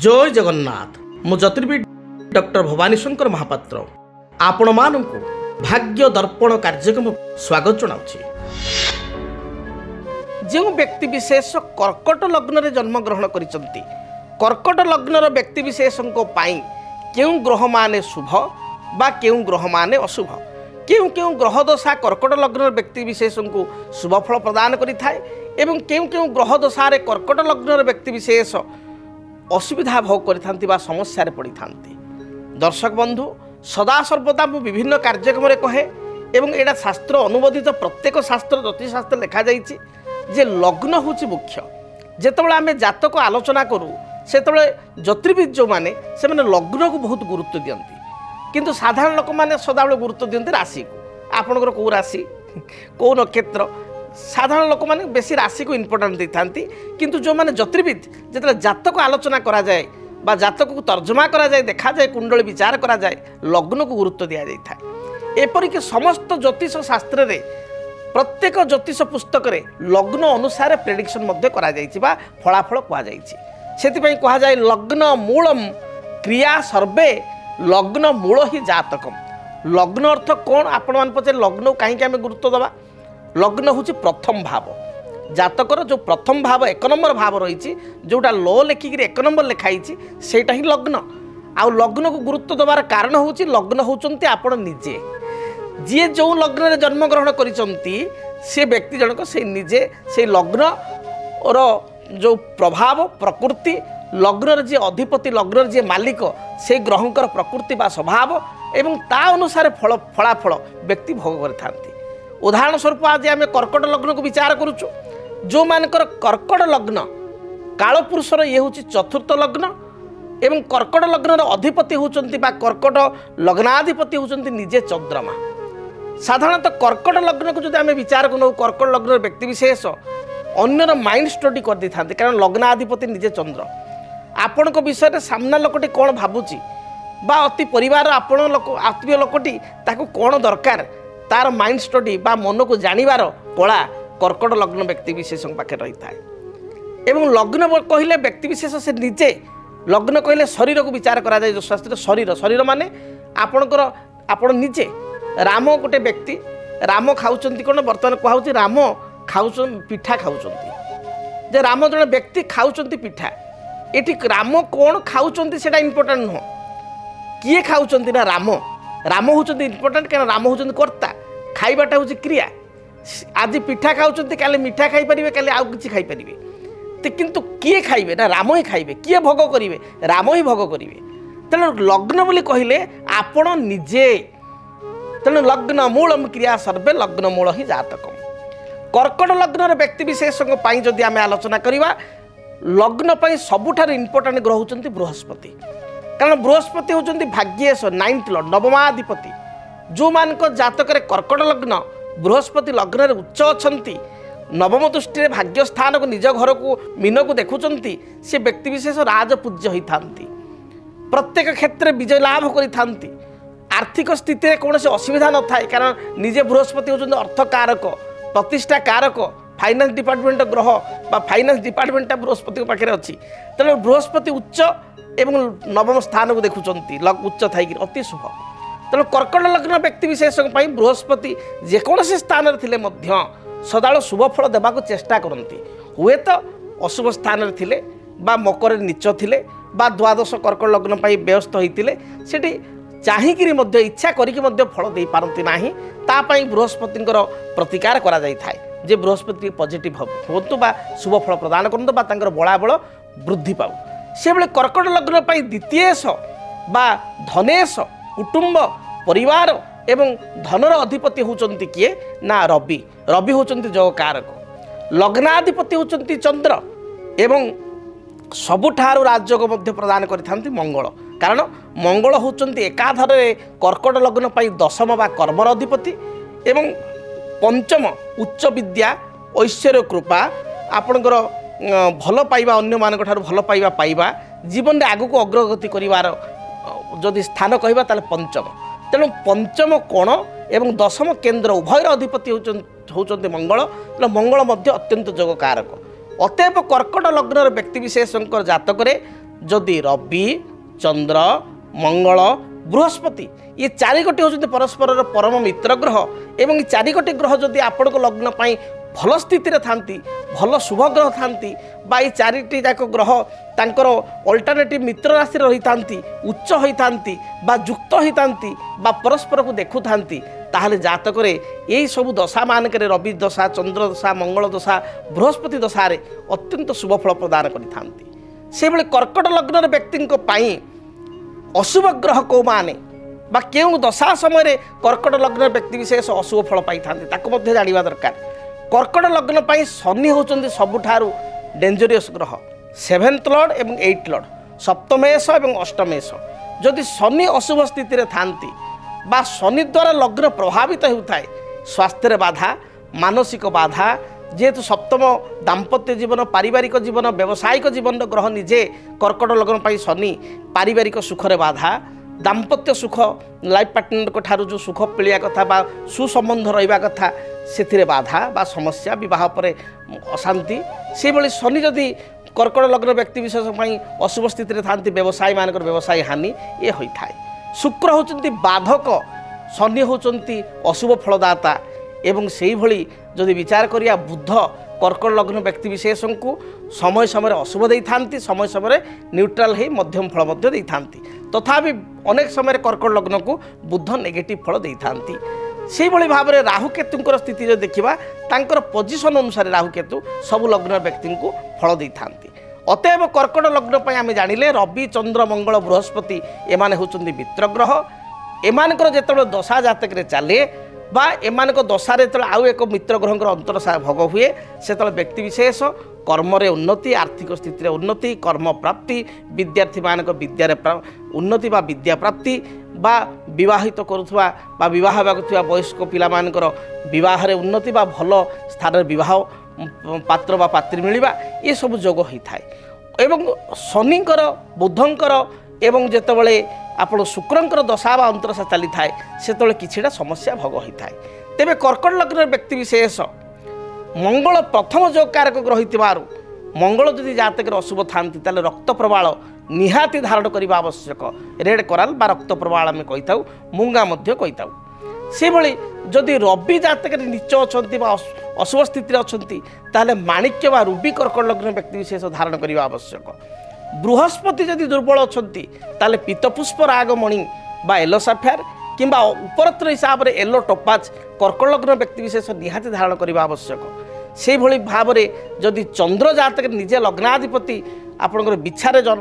जय जगन्नाथ मु ज्योतिर्विद डॉक्टर भवानी शंकर महापात्र आपण मानकु भाग्य दर्पण कार्यक्रम स्वागत जनाउछि। जो व्यक्ति विशेष कर्कट लग्न रे जन्म ग्रहण करिसंती कर्कट लग्नर व्यक्ति विशेषों पाई केउं ग्रह माने शुभ बा केउं ग्रह माने अशुभ केउं केउं ग्रह दशा कर्कट लग्नर व्यक्ति विशेषों को शुभ फल प्रदान करिथाय एवं केउं केउं ग्रह दशारे कर्कट लग्नर व्यक्ति विशेष असुविधा भोग करिथांती बा समस्या रे पड़िथांती। दर्शक बंधु सदा सर्वदा मु विभिन्न कार्यक्रम रे कहे एवं एडा शास्त्र अनुमोदित प्रत्येक शास्त्र ज्योतिषशास्त्र लिखा जाइछि जे लग्न होछि मुख्य। जेतेबेले आमे जातक आलोचना करू सेतेबेले ज्योतिर्विद जो माने से माने लग्न को बहुत गुरुत्व दियंती किंतु साधारण लोक माने सदाबेले गुरुत्व दियंती राशि को। आपनकर को राशि को नक्षत्र साधारण लोक माने बेसी राशि को इंपोर्टेंट देथांती किंतु जो माने ज्योतिर्विद जेतेबेले जातक आलोचना करा जाए बा जातक को तर्जमा करा जाए देखा जाए कुंडली विचार करा जाए लग्न को गुरुत्व दिया जाए। एपरिक समस्त ज्योतिष शास्त्र रे प्रत्येक ज्योतिष पुस्तक रे लग्न अनुसार प्रेडिक्शन मध्य करा जाइछि बा फलाफल कहा जाइछि। सेतिपई कहा जाए लग्न मूलम क्रिया सर्वे लग्न मूल ही जातकम। लग्न अर्थ कौन आपण मान पचे लग्न कहीं आम गुरुत्व दबा लग्न हूँ प्रथम भाव जातकर जो प्रथम भाव एक नंबर भाव रही जोटा लो लेखिक एक नंबर लिखाई सेटा ही लग्न आउ लग्न को गुरुत्व दबार कारण हूँ लग्न होचंती आपण निजे जी जो लग्न रे जन्म ग्रहण करिसंती से व्यक्ति जनक से निजे से लग्न और जो प्रभाव प्रकृति लग्न जी अधिपति लग्न जी मालिक से ग्रहंकर प्रकृति बा स्वभाव एवं ता अनुसार फल फलाफल व्यक्ति भोग करथांती। उदाहरण स्वरूप आज आम कर्कट लग्न को विचार करुचु जो मानकर कर्कट लग्न कालपुरुषर ये हूँ चतुर्थ लग्न एवं कर्कट लग्नर अधिपति होचंती बा कर्कट लग्नाधिपति होचंती निजे चंद्रमा। साधारणतः कर्कट लग्न को जो आम विचार करूँ कर्कट लग्न व्यक्ति विशेष अन्यर माइंड स्टडी कर दी था कारण लग्नाधिपति निजे चंद्र आपण विषय सामना लोकटी कौन भावुची बा अति परिवार आपण लोक आत्मीय लोकटी ताकू कौन दरकार तार माइंड स्टडी बा मन को जानिबार कला कर्कट लग्न व्यक्ति विशेष पाखे रही था। एवं लग्न कहले व्यक्ति विशेष से निजे लग्न कहले शरीर को विचार करा जाए जो शास्त्र शरीर शरीर माने आपणकर आपण निजे राम गोटे व्यक्ति राम खाऊचंती कौन बर्तमान कहूँ राम खाऊ पिठा खाऊचंती जे राम जन व्यक्ति खाऊचंती पिठा एठी राम कौन खाऊचंती सेटा इंपोर्टेंट नुह किए खाऊचंती ना राम राम होचंती इंपोर्टेंट कारण राम होचंती कर्ता खाइबाटा होची क्रिया आज पिठा खाऊचंती काले मिठा खाई परिबे काले आउ किछि खाई परिबे ते किंतु किए खाइबे ना राम ही खाइबे किए भोग करिवे राम ही भोग करिवे। तेणु लग्न बोली कहिले आपण निजे तेणु लग्न मूलम क्रिया सर्वे लग्न मूल ही जातकम। कर्कट लग्नर व्यक्ति विशेषों पाई जदि आम आलोचना करवा लग्न पाई सबुठार इंपोर्टेंट ग्रह होचंती बृहस्पति कारण बृहस्पति होचंती भाग्येश नाइन्थ लॉर्ड नवमाधिपति जो मानक जातक कर्कट लग्न बृहस्पति लग्न उच्च अछंती नवम दृष्टि भाग्य स्थान को निज घर को मीन को देखुंती से व्यक्ति विशेष राजपूज्य होता प्रत्येक क्षेत्र में विजय लाभ करि आर्थिक स्थिति कौन से असुविधा न थाए कारण निजे बृहस्पति होचंती अर्थ कारक प्रतिष्ठा कारक फाइनान्स डिपार्टमेंट ग्रह बा फाइनान्स डिपार्टमेंट बृहस्पति पाखे अच्छी तेणु बृहस्पति उच्च एवं नवम स्थान को देखुंती उच्च थी अति शुभ। तेणु कर्कट लग्न व्यक्ति विशेष बृहस्पति जेकोसी स्थान रे सदा शुभ फल देवाक चेष्टा करती हुए तो अशुभ स्थान रे बा मकर नीच थे बा द्वादश कर्कट लग्न व्यस्त होते सेठी चाहिकी इच्छा करिकी फल दे पारती नाही तापाई बृहस्पति प्रतिकार करा जाई थाए जे बृहस्पति पॉजिटिव होतु बा शुभ फल प्रदान करतु बा तांकर बलाबल वृद्धि पाऊ से बेले कर्कट लग्न पाई द्वितीयेश बा धनेश कुटुंब परिवार एवं धनर अधिपति होचंती किए ना रवि रवि होचंती जग कारक लग्नाधिपति होचंती चंद्र एवं सबुठारु राजयोग मध्य प्रदान करिथांती मंगल कारण मंगल होचंती एकाधर कर्कट लग्न पाई दशम बा कर्मर अधिपति एवं पंचम उच्च विद्या ऐश्वर्य कृपा आपणकर भल पाइबा अन्य मान भल पाइबा पाइबा जीवन में आगू को अग्रगति करिवार जदि स्थान कहबा ताले पंचम तेणु पंचम कोण एवं दशम केन्द्र उभयर अधिपति होचंती मंगल तेणु मंगल मध्य अत्यंत जोग कारक अतएव कर्कट लग्नर व्यक्ति विशेष जातक जदि रवि चंद्र मंगल बृहस्पति ये चारिगोटी होती परस्पर परम मित्र ग्रह एवं चारिगोटी ग्रह जदि आपण लग्न पाई भल स्थिति थांती भल शुभ ग्रह थांती बा ये चारिटी जाक ग्रह तांकर अल्टरनेटिव मित्र राशि रही थांती उच्च होता बा युक्त होता बा परस्पर को देखु थांती ताहले जातक यही सब दशा मानक रवि दशा चंद्र दशा मंगल दशा बृहस्पति दशा अत्यंत शुभ फल प्रदान करिथांती। से बेले कर्कट लग्न व्यक्ति अशुभ ग्रह को माने बा केउ दशा समय कर्कट लग्न व्यक्ति विशेष अशुभ फल पाई था जाना दरकार। कर्कट लग्न पाई शनि होचंदी सबुठारु डेंजरियस ग्रह 7th लॉर्ड एवं 8th लॉर्ड सप्तमेश एवं अष्टमेश जदि शनि अशुभ स्थिति रे थांती बा शनि द्वारा लग्न प्रभावित होता है स्वास्थ्य बाधा मानसिक बाधा जेहेतु सप्तम दाम्पत्य जीवन पारिवारिक जीवन व्यावसायिक जीवन ग्रह निजे कर्कट लग्न पाई शनि पारिवारिक सुखरे बाधा दाम्पत्य सुख लाइफ पार्टनर को ठारू जो सुख पिलिया कथा बा सुसंबंध रहिबा कथा से बाधा बा समस्या विवाह पर अशांति से भली शनि जदि कर्कट लग्न व्यक्ति विशेष अशुभ स्थिति था व्यवसायी मान व्यवसाय हानि ये होता है। शुक्र होचंती बाधक शनि होचंती अशुभ फलदाता एवं से भली जदि विचार करिया बुध कर्कट लग्न व्यक्ति विशेष को समय समय अशुभ दे था समय समय न्यूट्राल हो मध्यम फल दे था तथापि अनेक समय कर्कट लग्न को बुध नेगेटिव फल दे था। से भली भाव में राहुकेतुंकर स्थिति जो देखा तांकर पोजिशन अनुसार राहुकेतु सबु लग्न व्यक्ति को फल दे था। अतएव कर्कट लग्न पर आम जानिले रवि चंद्र मंगल बृहस्पति एमाने होचंदी मित्र ग्रह एमानकर जेतेबेले दशा जातक चले बा एमानक दशारे जो आउ एक मित्र ग्रहर अंतरसा भोग हुए से व्यक्ति विशेष कर्म उन्नति आर्थिक स्थिति उन्नति कर्म प्राप्ति विद्यार्थी मानक विद्यार उन्नति बा विद्या प्राप्ति बा विवाहित करुवा बा विवाह होगा वयस्क पिला मानकर विवाह उन्नति बा भल स्थान विवाह पात्र बा पात्री मिलवा ये सब जोग होता है। एवं शनिकर बुधंकर एवं जेतेबेले आपण शुक्रंकर दशा बा अंतरसा चली थाए से किछिटा समस्या भोग होता है। तेबे कर्कट लग्न व्यक्ति विशेष मंगल प्रथम जो कारक ग्रही मंगल जदि जातक अशुभ था रक्त प्रवाल निहाती धारण करने आवश्यक रेड कराल बा रक्त प्रवाल आम कही मूंगा कही से भली जदि रवि जातक नीच अच्छा अशुभ स्थिति अच्छा माणिक्य बा रूबी कर्कट लग्न व्यक्ति विशेष धारण करने आवश्यक। बृहस्पति जदि दुर्बल अच्छा पीतपुष्प रागमणि बा येलो साफायर किंबा उपरत्र हिसाब से येलो टोपाज कर्कट लग्न व्यक्ति विशेष निहाती धारण करने आवश्यक। से भली भाव में जदि चंद्र जातक निजे लग्नाधिपति आपणकर बिछारे अच्छा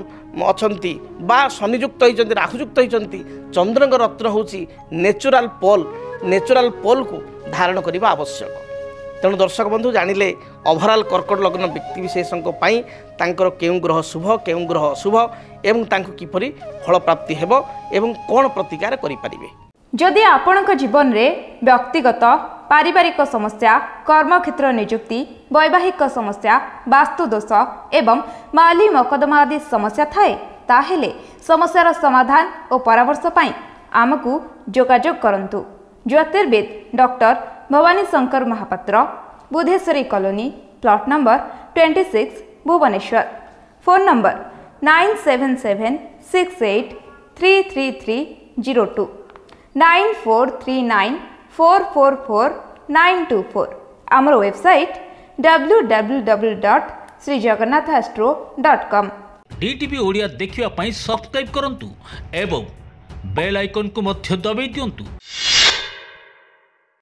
बा शनियुक्त होती राहुयुक्त होती चंद्र रत्न हूँ नेचुराल पोल को धारण करने आवश्यक। तेणु दर्शक बंधु जानिले ओवरऑल कर्कट लग्न व्यक्ति विशेषों केउं ग्रह शुभ केउं ग्रह अशुभ एवं तांको किपरि फल प्राप्ति हेबो एवं कोन प्रतिकार करि परिबे। जदि आपणक जीवन रे व्यक्तिगत पारिवारिक समस्या कर्मक्षेत्र नियुक्ति वैवाहिक समस्या वास्तु दोष एवं माली मकदमा आदि समस्या थाए ताहेले समस्यार समाधान और परामर्श पाई आमकु जोगाजोग करंतु। ज्योतिर्विद doctor Bhabani Shankar Mahapatra Budheswari colony plot number 26 Bhubaneswar. Phone number 9776833302 9439444924। आमर वेबसाइट www.srijagannathastro.com। डीटीवी ओडिया देखिवा पई सब्सक्राइब करंतु एवं बेल आइकन को मध्य दबाई दियंतु।